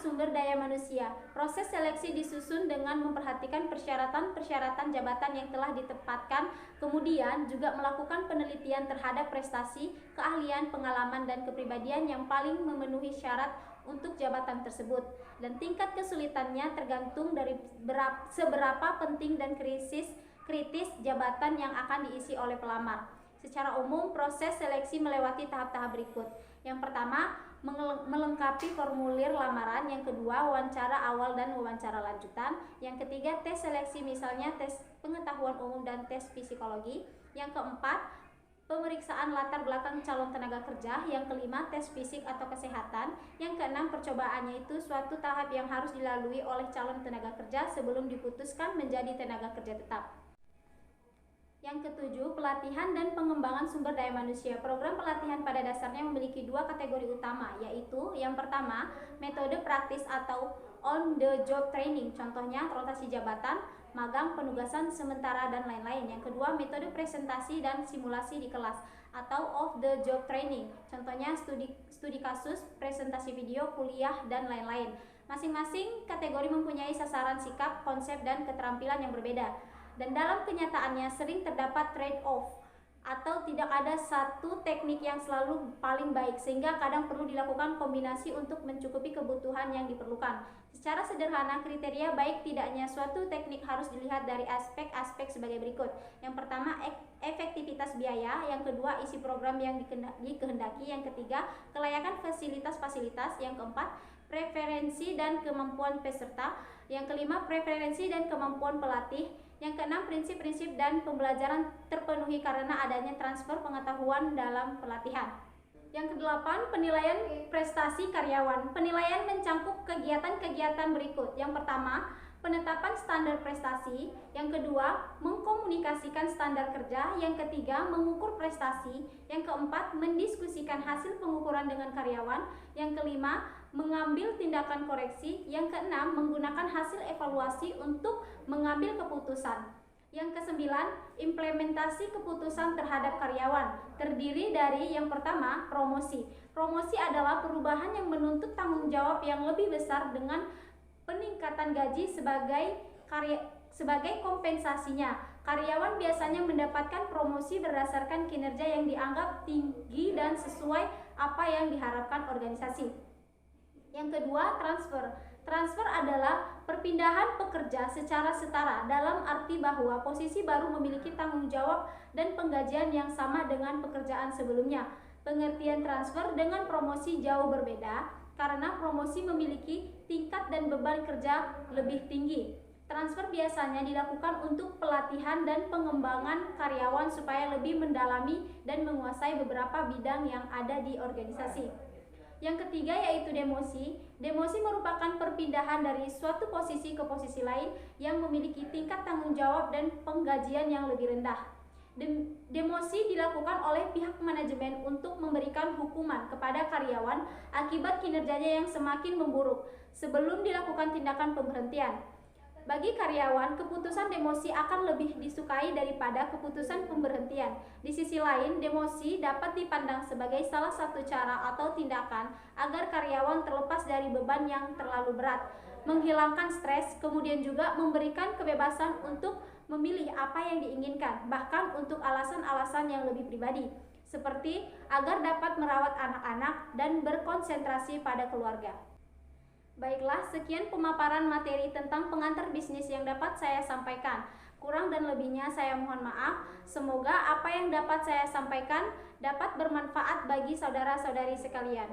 sumber daya manusia. Proses seleksi disusun dengan memperhatikan persyaratan-persyaratan jabatan yang telah ditempatkan, kemudian juga melakukan penelitian terhadap prestasi, keahlian, pengalaman, dan kepribadian yang paling memenuhi syarat untuk jabatan tersebut. Dan tingkat kesulitannya tergantung dari seberapa penting dan kritis jabatan yang akan diisi oleh pelamar. Secara umum, proses seleksi melewati tahap-tahap berikut. Yang pertama, melengkapi formulir lamaran. Yang kedua, wawancara awal dan wawancara lanjutan. Yang ketiga, tes seleksi, misalnya tes pengetahuan umum dan tes psikologi. Yang keempat, pemeriksaan latar belakang calon tenaga kerja. Yang kelima, tes fisik atau kesehatan. Yang keenam, percobaannya itu suatu tahap yang harus dilalui oleh calon tenaga kerja sebelum diputuskan menjadi tenaga kerja tetap. Yang ketujuh, pelatihan dan pengembangan sumber daya manusia. Program pelatihan pada dasarnya memiliki dua kategori utama, yaitu yang pertama, metode praktis atau on the job training, contohnya rotasi jabatan, magang, penugasan sementara, dan lain-lain. Yang kedua, metode presentasi dan simulasi di kelas atau off the job training, contohnya studi kasus, presentasi video, kuliah, dan lain-lain. Masing-masing kategori mempunyai sasaran, sikap, konsep, dan keterampilan yang berbeda. Dan dalam kenyataannya sering terdapat trade-off atau tidak ada satu teknik yang selalu paling baik, sehingga kadang perlu dilakukan kombinasi untuk mencukupi kebutuhan yang diperlukan. Secara sederhana, kriteria baik tidaknya suatu teknik harus dilihat dari aspek-aspek sebagai berikut. Yang pertama, efektivitas biaya. Yang kedua, isi program yang dikehendaki. Yang ketiga, kelayakan fasilitas-fasilitas. Yang keempat, preferensi dan kemampuan peserta. Yang kelima, preferensi dan kemampuan pelatih. Yang keenam, prinsip-prinsip dan pembelajaran terpenuhi karena adanya transfer pengetahuan dalam pelatihan. Yang kedelapan, penilaian prestasi karyawan. Penilaian mencangkup kegiatan-kegiatan berikut. Yang pertama, penetapan standar prestasi. Yang kedua, mengkomunikasikan standar kerja. Yang ketiga, mengukur prestasi. Yang keempat, mendiskusikan hasil pengukuran dengan karyawan. Yang kelima, mengambil tindakan koreksi. Yang keenam, menggunakan hasil evaluasi untuk mengambil keputusan. Yang kesembilan, implementasi keputusan terhadap karyawan. Terdiri dari yang pertama, promosi. Promosi adalah perubahan yang menuntut tanggung jawab yang lebih besar dengan peningkatan gaji sebagai kompensasinya. Karyawan biasanya mendapatkan promosi berdasarkan kinerja yang dianggap tinggi dan sesuai apa yang diharapkan organisasi. Yang kedua, transfer. Transfer adalah perpindahan pekerja secara setara, dalam arti bahwa posisi baru memiliki tanggung jawab dan penggajian yang sama dengan pekerjaan sebelumnya. Pengertian transfer dengan promosi jauh berbeda, karena promosi memiliki tingkat dan beban kerja lebih tinggi. Transfer biasanya dilakukan untuk pelatihan dan pengembangan karyawan supaya lebih mendalami dan menguasai beberapa bidang yang ada di organisasi. Yang ketiga yaitu demosi. Demosi merupakan perpindahan dari suatu posisi ke posisi lain yang memiliki tingkat tanggung jawab dan penggajian yang lebih rendah. Demosi dilakukan oleh pihak manajemen untuk memberikan hukuman kepada karyawan akibat kinerjanya yang semakin memburuk sebelum dilakukan tindakan pemberhentian. Bagi karyawan, keputusan demosi akan lebih disukai daripada keputusan pemberhentian. Di sisi lain, demosi dapat dipandang sebagai salah satu cara atau tindakan agar karyawan terlepas dari beban yang terlalu berat, menghilangkan stres, kemudian juga memberikan kebebasan untuk memilih apa yang diinginkan, bahkan untuk alasan-alasan yang lebih pribadi, seperti agar dapat merawat anak-anak dan berkonsentrasi pada keluarga. Baiklah, sekian pemaparan materi tentang pengantar bisnis yang dapat saya sampaikan. Kurang dan lebihnya saya mohon maaf. Semoga apa yang dapat saya sampaikan dapat bermanfaat bagi saudara-saudari sekalian.